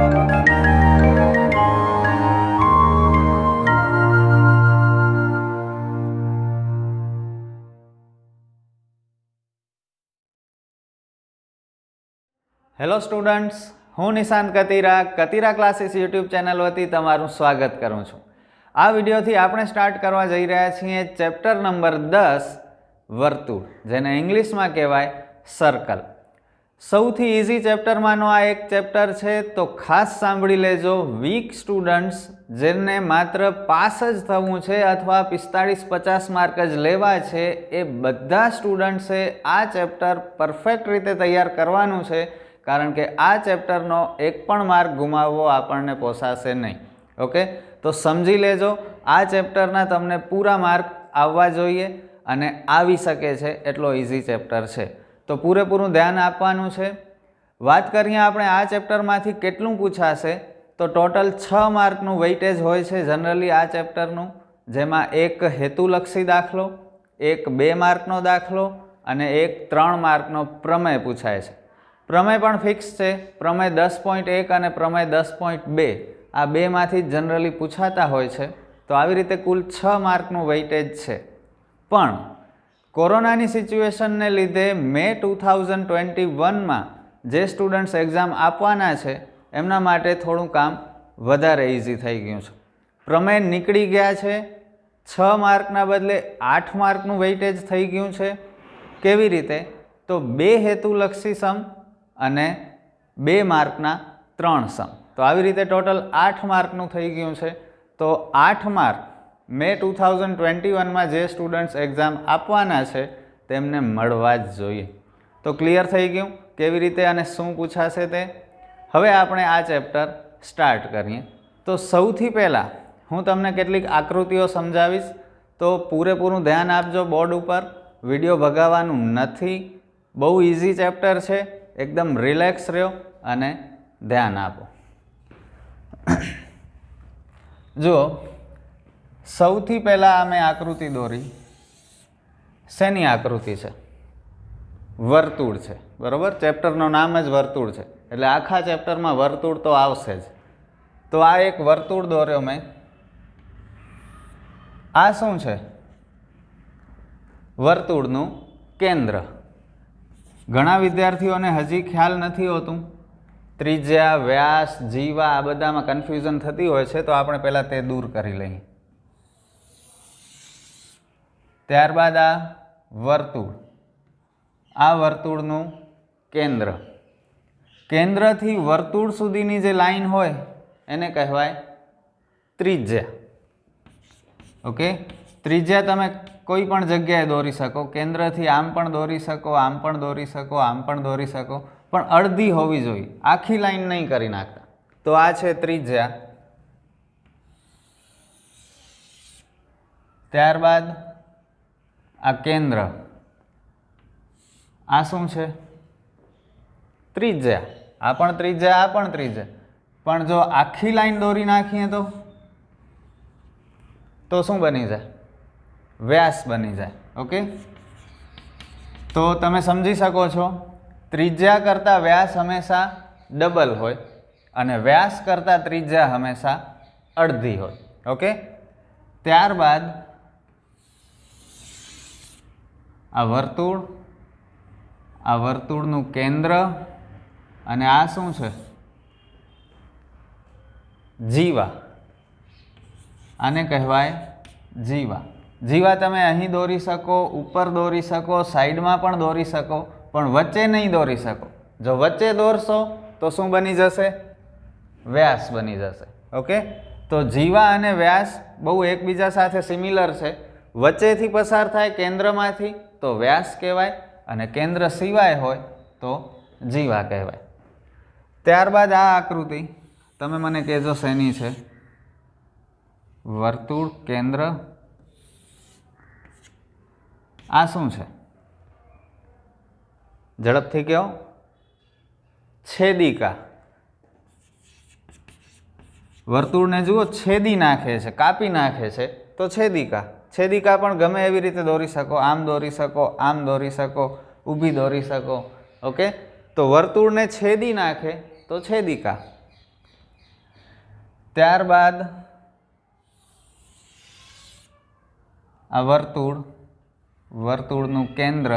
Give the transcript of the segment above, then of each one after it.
Hello students, હું Nishant Katira classes YouTube channel વતી તમારું સ્વાગત કરું છું। આ વિડીયોથી આપણે સ્ટાર્ટ કરવા જઈ રહ્યા છીએ ચેપ્ટર નંબર 10 વર્તુળ, જેને ઇંગ્લિશમાં કહેવાય સર્કલ। સૌથી ઇઝી ચેપ્ટરમાંનો આ એક ચેપ્ટર છે, તો ખાસ સાંભળી લેજો। વીક સ્ટુડન્ટ્સ જેને માત્ર પાસ જ થવું છે અથવા 45-50 માર્ક જ લેવા છે, એ બધા સ્ટુડન્ટ્સે આ ચેપ્ટર પરફેક્ટ રીતે તૈયાર કરવાનું છે, કારણ કે આ ચેપ્ટરનો એક પણ માર્ક ગુમાવવો આપણને પોસાશે નહીં। ઓકે, તો સમજી લેજો, આ ચેપ્ટરના તમને પૂરા માર્ક આવવા જોઈએ અને આવી શકે છે એટલો ઇઝી ચેપ્ટર છે, તો પૂરેપૂરું ધ્યાન આપવાનું છે। વાત કરીએ આપણે આ ચેપ્ટરમાંથી કેટલું પૂછાશે, તો ટોટલ 6 માર્કનું વેઇટેજ હોય છે જનરલી આ ચેપ્ટરનું, જેમાં એક હેતુલક્ષી દાખલો, એક 2 માર્કનો દાખલો અને એક 3 માર્કનો પ્રમેય પૂછાય છે। પ્રમેય પણ ફિક્સ છે, પ્રમેય 10.1 અને પ્રમેય 10.2 આ બેમાંથી જ જનરલી પૂછાતા હોય છે, તો આવી રીતે કુલ 6 માર્કનું વેઇટેજ છે। પણ કોરોનાની સિચ્યુએશનને લીધે મે 2021માં જે સ્ટુડન્ટ્સ એક્ઝામ આપવાના છે એમના માટે થોડું કામ વધારે ઇઝી થઈ ગયું છે। પ્રમેય નીકળી ગયા છે, 6 માર્કના બદલે 8 માર્કનું વેઇટેજ થઈ ગયું છે। કેવી રીતે? તો 2 હેતુલક્ષી સમ અને 2 માર્કના 3 સમ, તો આવી રીતે ટોટલ 8 માર્કનું થઈ ગયું છે। તો 8 માર્ક મે 2021માં જે સ્ટુડન્ટ્સ એક્ઝામ આપવાના છે તેમને મળવા જ જોઈએ। તો ક્લિયર થઈ ગયું કેવી રીતે અને શું પૂછાશે તે। હવે આપણે આ ચેપ્ટર સ્ટાર્ટ કરીએ। તો સૌથી પહેલાં હું તમને કેટલીક આકૃતિઓ સમજાવીશ, તો પૂરેપૂરું ધ્યાન આપજો બોર્ડ ઉપર, વિડીયો ભગાવવાનું નથી। બહુ ઇઝી ચેપ્ટર છે, એકદમ રિલેક્સ રહ્યો અને ધ્યાન આપો। જો સૌથી પહેલાં અમે આકૃતિ દોરી, શેની આકૃતિ છે? વર્તુળ છે, બરાબર? ચેપ્ટરનું નામ જ વર્તુળ છે, એટલે આખા ચેપ્ટરમાં વર્તુળ તો આવશે જ। તો આ એક વર્તુળ દોર્યો મેં। આ શું છે? વર્તુળનું કેન્દ્ર। ઘણા વિદ્યાર્થીઓને હજી ખ્યાલ નથી હોતું, ત્રિજ્યા, વ્યાસ, જીવા આ બધામાં કન્ફ્યુઝન થતી હોય છે, તો આપણે પહેલાં તે દૂર કરી લઈએ। ત્યારબાદ આ વર્તુળ, આ વર્તુળનું કેન્દ્ર, કેન્દ્રથી વર્તુળ સુધીની જે લાઈન હોય એને કહેવાય ત્રિજ્યા। ઓકે, ત્રિજ્યા તમે કોઈ પણ જગ્યાએ દોરી શકો, કેન્દ્રથી આમ પણ દોરી શકો, આમ પણ દોરી શકો, આમ પણ દોરી શકો, પણ અડધી હોવી જોઈએ, આખી લાઈન નહીં કરી નાખતા। તો આ છે ત્રિજ્યા। ત્યારબાદ આ કેન્દ્ર, આ શું છે? ત્રિજ્યા। આ પણ ત્રિજ્યા, આ પણ ત્રિજ્યા, પણ જો આખી લાઈન દોરી નાખીએ તો શું બની જાય? વ્યાસ બની જાય। ઓકે, તો તમે સમજી શકો છો, ત્રિજ્યા કરતાં વ્યાસ હંમેશા ડબલ હોય અને વ્યાસ કરતાં ત્રિજ્યા હંમેશા અડધી હોય। ઓકે, ત્યારબાદ આ વર્તુળ, આ વર્તુળનું કેન્દ્ર, અને આ શું છે? જીવા, આને કહેવાય જીવા। જીવા તમે અહીં દોરી શકો, ઉપર દોરી શકો, સાઈડમાં પણ દોરી શકો, પણ વચ્ચે નહીં દોરી શકો। જો વચ્ચે દોરશો તો શું બની જશે? વ્યાસ બની જશે। ઓકે, તો જીવા અને વ્યાસ બહુ એકબીજા સાથે સિમિલર છે। વચ્ચેથી પસાર થાય કેન્દ્રમાંથી તો વ્યાસ કહેવાય, અને કેન્દ્ર સિવાય હોય તો જીવા કહેવાય। ત્યારબાદ આ આકૃતિ તમે મને કહેજો શેની છે? વર્તુળ, કેન્દ્ર, આ શું છે? ઝડપથી કહો। છેદિકા। વર્તુળને જુઓ, છેદી નાખે છે, કાપી નાખે છે, તો છેદિકા। છેદિકા પણ ગમે એવી રીતે દોરી શકો, આમ દોરી શકો, આમ દોરી શકો, ઊભી દોરી શકો। ઓકે, તો વર્તુળને છેદી નાખે તો છેદિકા। ત્યારબાદ આ વર્તુળનું કેન્દ્ર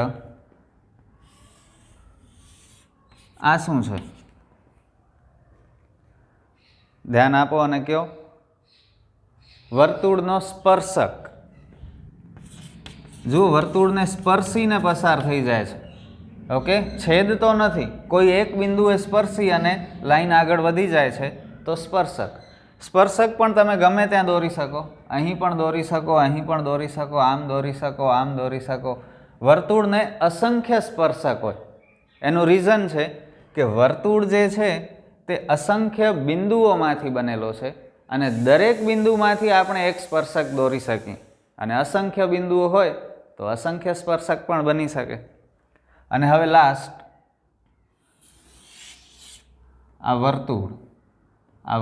આ શું છે? ધ્યાન આપો અને કયો. વર્તુળનો સ્પર્શક. જો વર્તુળને સ્પર્શીને પસાર થઈ જાય છે, ઓકે, છેદ તો નથી, કોઈ એક બિંદુએ સ્પર્શી અને લાઈન આગળ વધી જાય છે તો સ્પર્શક. સ્પર્શક પણ તમે ગમે ત્યાં દોરી શકો, અહીં પણ દોરી શકો, અહીં પણ દોરી શકો, આમ દોરી શકો, આમ દોરી શકો. વર્તુળને અસંખ્ય સ્પર્શક હોય. એનું રીઝન છે કે વર્તુળ જે છે તે અસંખ્ય બિંદુઓમાંથી બનેલો છે અને દરેક બિંદુમાંથી આપણે એક સ્પર્શક દોરી શકીએ, અને અસંખ્ય બિંદુઓ હોય તો અસંખ્ય સ્પર્શક પણ બની શકે. અને હવે લાસ્ટ આ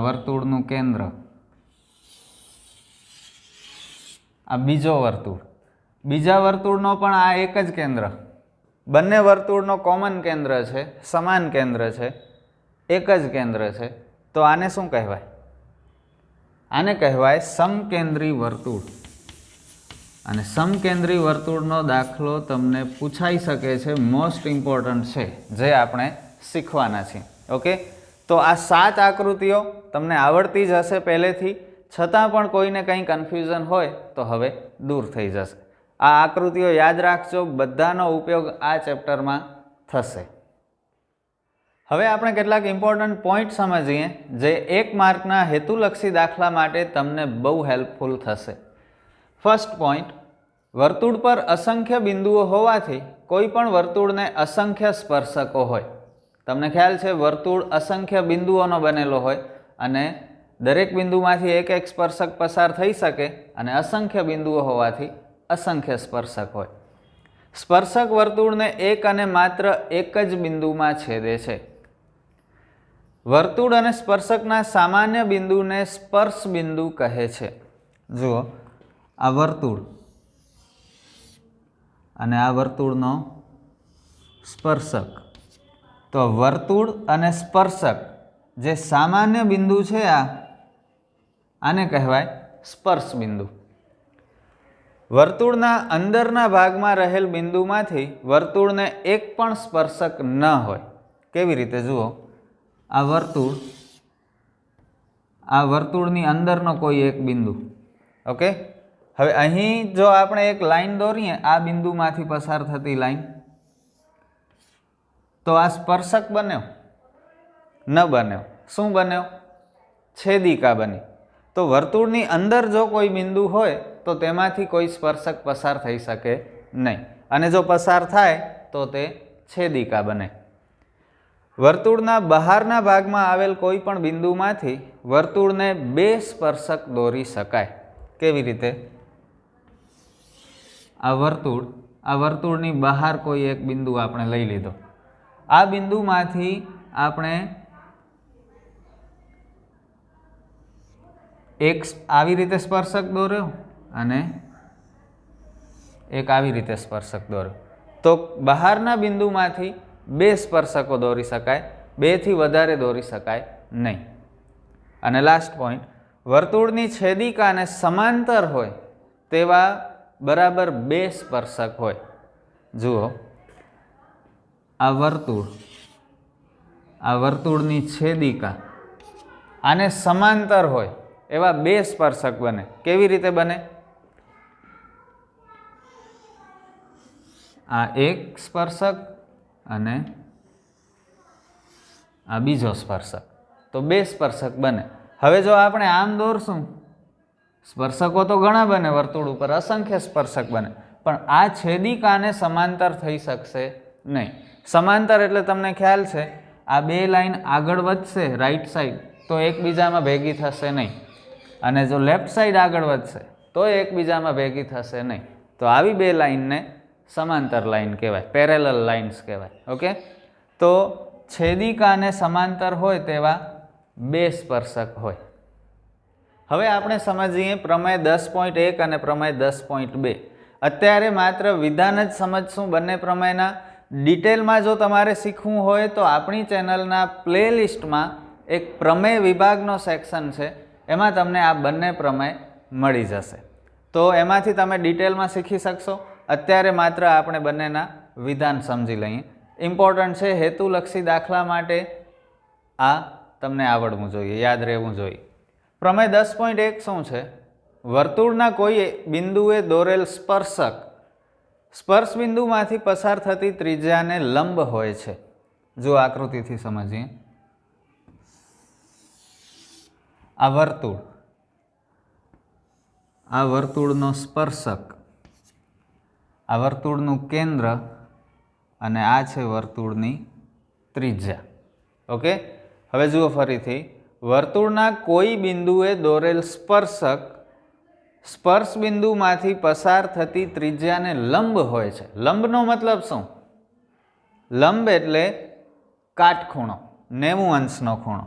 વર્તુળનું કેન્દ્ર, આ બીજા વર્તુળનો પણ આ એક જ કેન્દ્ર. બંને વર્તુળનો કોમન કેન્દ્ર છે, સમાન કેન્દ્ર છે, એક જ કેન્દ્ર છે. તો આને શું કહેવાય? આને કહેવાય સમકેન્દ્રી વર્તુળ. અને સમકેન્દ્રી વર્તુળનો દાખલો તમને પૂછાઈ શકે છે, મોસ્ટ ઇમ્પોર્ટન્ટ છે, જે આપણે શીખવાના છીએ. ઓકે, તો આ 7 આકૃતિઓ તમને આવડતી જ હશે પહેલેથી, છતાં પણ કોઈને કંઈ કન્ફ્યુઝન હોય તો હવે દૂર થઈ જશે. આ આકૃતિઓ યાદ રાખજો, બધાનો ઉપયોગ આ ચેપ્ટરમાં થશે. હવે આપણે કેટલાક ઇમ્પોર્ટન્ટ પોઈન્ટ સમજીએ જે 1 માર્કના હેતુલક્ષી દાખલા માટે તમને બહુ હેલ્પફુલ થશે. ફર્સ્ટ પોઈન્ટ, વર્તુળ પર અસંખ્ય બિંદુઓ હોવાથી કોઈ પણ વર્તુળને અસંખ્ય સ્પર્શકો હોય. તમને ખ્યાલ છે વર્તુળ અસંખ્ય બિંદુઓનો બનેલો હોય અને દરેક બિંદુમાંથી એક એક સ્પર્શક પસાર થઈ શકે, અને અસંખ્ય બિંદુઓ હોવાથી અસંખ્ય સ્પર્શક હોય. સ્પર્શક વર્તુળને એક અને માત્ર એક જ બિંદુમાં છેદે છે. વર્તુળ અને સ્પર્શકના સામાન્ય બિંદુને સ્પર્શ બિંદુ કહે છે. જુઓ, આ વર્તુળ અને આ વર્તુળનો સ્પર્શક. તો વર્તુળ અને સ્પર્શક જે સામાન્ય બિંદુ છે આને કહેવાય સ્પર્શ બિંદુ. વર્તુળના અંદરના ભાગમાં રહેલ બિંદુમાંથી વર્તુળને એક પણ સ્પર્શક ન હોય. કેવી રીતે? જુઓ, આ વર્તુળની અંદરનો કોઈ એક બિંદુ. ઓકે, હવે અહીં જો આપણે એક લાઈન દોરીએ, આ બિંદુમાંથી પસાર થતી લાઈન, તો આ સ્પર્શક બન્યો? ન બન્યો. શું બન્યો? છેદિકા બની. તો વર્તુળની અંદર જો કોઈ બિંદુ હોય તો તેમાંથી કોઈ સ્પર્શક પસાર થઈ શકે નહીં, અને જો પસાર થાય તો તે છેદિકા બને. વર્તુળના બહારના ભાગમાં આવેલ કોઈ પણ બિંદુમાંથી વર્તુળને 2 સ્પર્શક દોરી શકાય. કેવી રીતે? આ વર્તુળની બહાર કોઈ એક બિંદુ આપણે લઈ લીધો. આ બિંદુમાંથી આપણે એક આવી રીતે સ્પર્શક દોર્યો અને એક આવી રીતે સ્પર્શક દોર્યો. તો બહારના બિંદુમાંથી 2 સ્પર્શકો દોરી શકાય, 2 થી વધારે દોરી શકાય નહીં. અને લાસ્ટ પોઈન્ટ, વર્તુળની છેદિકાને સમાંતર હોય તેવા બરાબર 2 સ્પર્શક હોય. જુઓ, આ વર્તુળની છેદિકા આને સમાંતર હોય એવા 2 સ્પર્શક બને. કેવી રીતે બને? આ એક સ્પર્શક અને આ બીજો સ્પર્શક, તો 2 સ્પર્શક બને. હવે જો આપણે આમ દોરશું, સ્પર્શકો તો ઘણા બને, વર્તુળ ઉપર અસંખ્ય સ્પર્શક બને, પણ આ છેદિકાને સમાંતર થઈ શકશે નહીં. સમાંતર એટલે તમને ખ્યાલ છે, આ 2 લાઈન આગળ વધશે રાઈટ સાઈડ તો એકબીજામાં ભેગી થશે નહીં, અને જો લેફ્ટ સાઈડ આગળ વધશે તો એકબીજામાં ભેગી થશે નહીં. તો આવી 2 લાઈનને સમાંતર લાઈન કહેવાય, પેરેલલ લાઇન્સ કહેવાય. ઓકે, તો છેદિકાને સમાંતર હોય તેવા 2 સ્પર્શક હોય. હવે આપણે સમજીએ પ્રમેય 10.1 અને પ્રમેય 10.2. અત્યારે માત્ર વિધાન જ સમજશું બંને પ્રમેયના. ડિટેલમાં જો તમારે શીખવું હોય તો આપણી ચેનલના પ્લેલિસ્ટમાં એક પ્રમેય વિભાગનો સેક્શન છે, એમાં તમને આ બંને પ્રમેય મળી જશે. તો એમાંથી તમે ડિટેલમાં શીખી શકશો. અત્યારે માત્ર આપણે બંનેના વિધાન સમજી લઈએ. ઇમ્પોર્ટન્ટ છે, હેતુલક્ષી દાખલા માટે આ તમને આવડવું જોઈએ, યાદ રહેવું જોઈએ. પ્રમેય 10.1 શું છે? વર્તુળના કોઈ બિંદુએ દોરેલ સ્પર્શક સ્પર્શ બિંદુમાંથી પસાર થતી ત્રિજ્યાને લંબ હોય છે. જો આકૃતિથી સમજીએ, આ વર્તુળનો સ્પર્શક, આ વર્તુળનું કેન્દ્ર અને આ છે વર્તુળની ત્રિજ્યા. ઓકે, હવે જુઓ ફરીથી, વર્તુળના કોઈ બિંદુએ દોરેલ સ્પર્શક સ્પર્શ બિંદુમાંથી પસાર થતી ત્રિજ્યાને લંબ હોય છે. લંબનો મતલબ શું? લંબ એટલે કાટખૂણો, 90 અંશનો ખૂણો.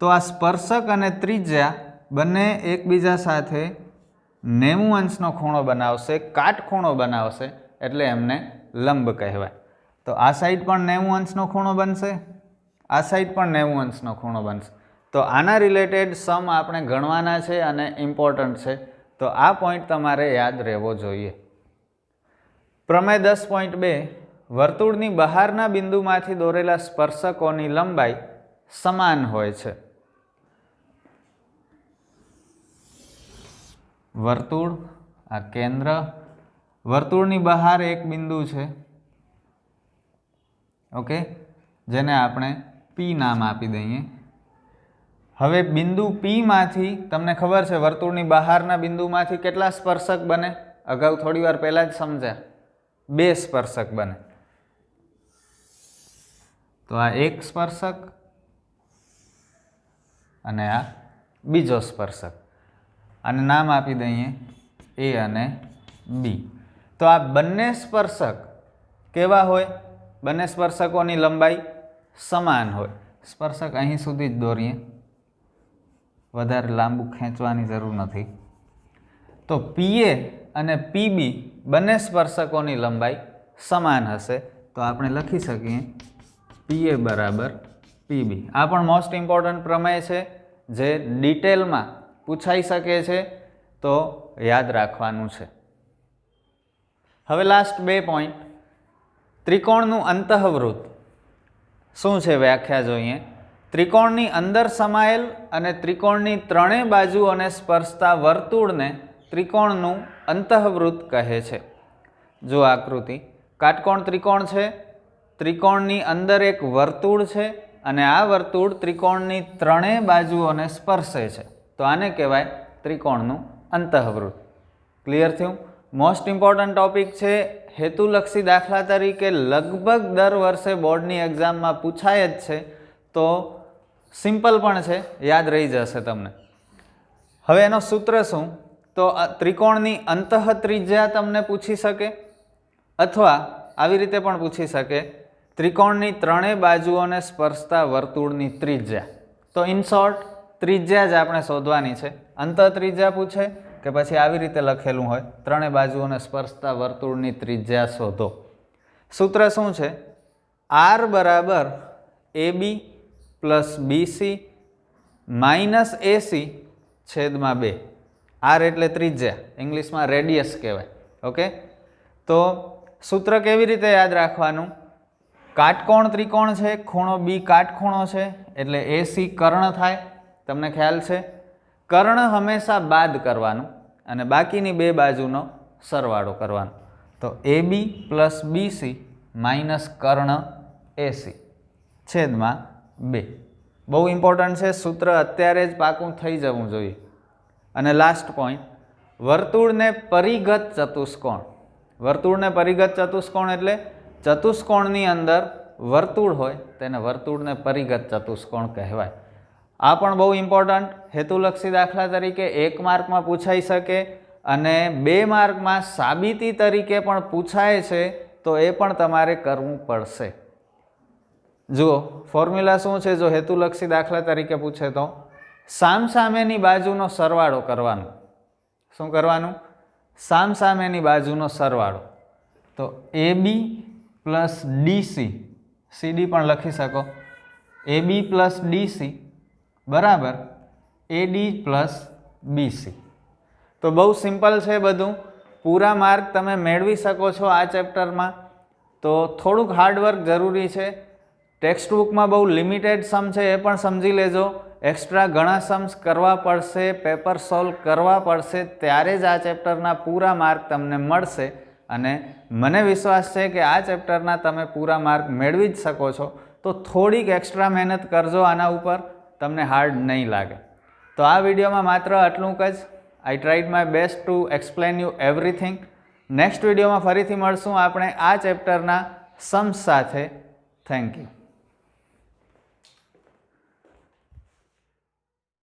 તો આ સ્પર્શક અને ત્રિજ્યા બંને એકબીજા સાથે 90 અંશનો ખૂણો બનાવશે, કાટખૂણો બનાવશે, એટલે એમને લંબ કહેવાય. તો આ સાઈડ પણ 90 અંશનો ખૂણો બનશે, આ સાઈડ પણ 90 અંશનો ખૂણો બનશે. તો આના રિલેટેડ સમ આપણે ગણવાના છે અને ઇમ્પોર્ટન્ટ છે. તો આ પોઈન્ટ તમારે યાદ રહેવો જોઈએ. પ્રમેય 10.2 વર્તુળની બહારના બિંદુમાંથી દોરેલા સ્પર્શકોની લંબાઈ સમાન હોય છે. વર્તુળ, આ કેન્દ્ર, વર્તુળની બહાર એક બિંદુ છે, ઓકે, જેને આપણે P નામ આપી દઈએ. હવે બિંદુ P માંથી તમને ખબર છે વર્તુળની બહારના બિંદુમાંથી કેટલા સ્પર્શક બને? અગાઉ થોડી વાર પહેલા જ સમજ્યા, 2 સ્પર્શક બને. તો આ એક સ્પર્શક અને આ બીજો સ્પર્શક, આને નામ આપી દઈએ A અને B. તો આ બંને સ્પર્શક કેવા હોય? બંને સ્પર્શકોની લંબાઈ સમાન હોય. સ્પર્શક અહીં સુધી જ દોરીએ, વધારે લાંબુ ખેંચવાની જરૂર નથી. તો PA અને PB બંને સ્પર્શકોની લંબાઈ સમાન હશે. તો આપણે લખી શકીએ PA બરાબર PB. આ પણ મોસ્ટ ઇમ્પોર્ટન્ટ પ્રમેય છે, જે ડિટેલમાં પૂછાઈ શકે છે, તો યાદ રાખવાનું છે. હવે લાસ્ટ 2 પોઈન્ટ. ત્રિકોણનું અંતઃવૃત્ત શું છે? વ્યાખ્યા જોઈએ. ત્રિકોણની અંદર સમાયેલ અને ત્રિકોણની ત્રણેય બાજુઓને સ્પર્શતા વર્તુળને ત્રિકોણનું અંતઃવૃત્ત કહે છે. જો આકૃતિ, કાટકોણ ત્રિકોણ છે, ત્રિકોણની અંદર એક વર્તુળ છે અને આ વર્તુળ ત્રિકોણની ત્રણેય બાજુઓને સ્પર્શે છે. તો આને કહેવાય ત્રિકોણનું અંતઃવૃત્ત. ક્લિયર થયું? મોસ્ટ ઇમ્પોર્ટન્ટ ટોપિક છે. હેતુલક્ષી દાખલા તરીકે લગભગ દર વર્ષે બોર્ડની એક્ઝામમાં પૂછાય જ છે. તો સિમ્પલ પણ છે, યાદ રહી જશે તમને. હવે એનો સૂત્ર શું? તો ત્રિકોણની અંતઃ ત્રિજ્યા તમને પૂછી શકે, અથવા આવી રીતે પણ પૂછી શકે, ત્રિકોણની ત્રણેય બાજુઓને સ્પર્શતા વર્તુળની ત્રિજ્યા. તો ઇન શોર્ટ ત્રિજ્યા જ આપણે શોધવાની છે. અંતઃ ત્રિજ્યા પૂછે કે પછી આવી રીતે લખેલું હોય, ત્રણેય બાજુઓને સ્પર્શતા વર્તુળની ત્રિજ્યા શોધો. સૂત્ર શું છે? R બરાબર AB plus BC minus AC છેદમાં 2. R એટલે ત્રિજ્યા, ઇંગ્લિશમાં રેડિયસ કહેવાય. ઓકે, તો સૂત્ર કેવી રીતે યાદ રાખવાનું? કાટકોણ ત્રિકોણ છે, ખૂણો B કાટખૂણો છે, એટલે AC કર્ણ થાય. તમને ખ્યાલ છે? કર્ણ હંમેશા બાદ કરવાનું અને બાકીની 2 બાજુનો સરવાળો કરવાનો. તો AB પ્લસ BC માઇનસ કર્ણ AC છેદમાં 2. બહુ ઇમ્પોર્ટન્ટ છે, સૂત્ર અત્યારે જ પાકું થઈ જવું જોઈએ. અને લાસ્ટ પોઈન્ટ, વર્તુળને પરિઘત ચતુષ્કોણ. વર્તુળને પરિઘત ચતુષ્કોણ એટલે ચતુષ્કોણની અંદર વર્તુળ હોય તેને વર્તુળને પરિઘત ચતુષ્કોણ કહેવાય. આ પણ બહુ ઇમ્પોર્ટન્ટ, હેતુલક્ષી દાખલા તરીકે 1 માર્કમાં પૂછાઈ શકે અને 2 માર્કમાં સાબિતી તરીકે પણ પૂછાય છે. તો એ પણ તમારે કરવું પડશે. જુઓ ફોર્મ્યુલા શું છે? જો હેતુલક્ષી દાખલા તરીકે પૂછે તો સામસામેની બાજુનો સરવાળો કરવાનો. શું કરવાનું? સામસામેની બાજુનો સરવાળો. તો AB પ્લસ DC, CD પણ લખી શકો, AB પ્લસ DC બરાબર AD પ્લસ BC। તો બહુ સિમ્પલ છે બધું, પૂરા માર્ક તમે મેળવી શકો છો આ ચેપ્ટરમાં। તો થોડુંક હાર્ડવર્ક જરૂરી છે, ટેક્સ્ટબુકમાં બહુ લિમિટેડ સમ છે એ પણ સમજી લેજો, એક્સ્ટ્રા ઘણા સમ્સ કરવા પડશે, પેપર સોલ્વ કરવા પડશે, ત્યારે જ આ ચેપ્ટરના પૂરા માર્ક તમને મળશે। અને મને વિશ્વાસ છે કે આ ચેપ્ટરના તમે પૂરા માર્ક મેળવી જ શકો છો। તો થોડીક એક્સ્ટ્રા મહેનત કરજો આના ઉપર, તમને હાર્ડ નહીં લાગે। તો આ વિડીયોમાં માત્ર આટલું જ। આઈ tried my best two explain you everything. Next વિડીયોમાં ફરીથી મળશું આપણે આ ચેપ્ટરના સમ્સ સાથે। Thank you.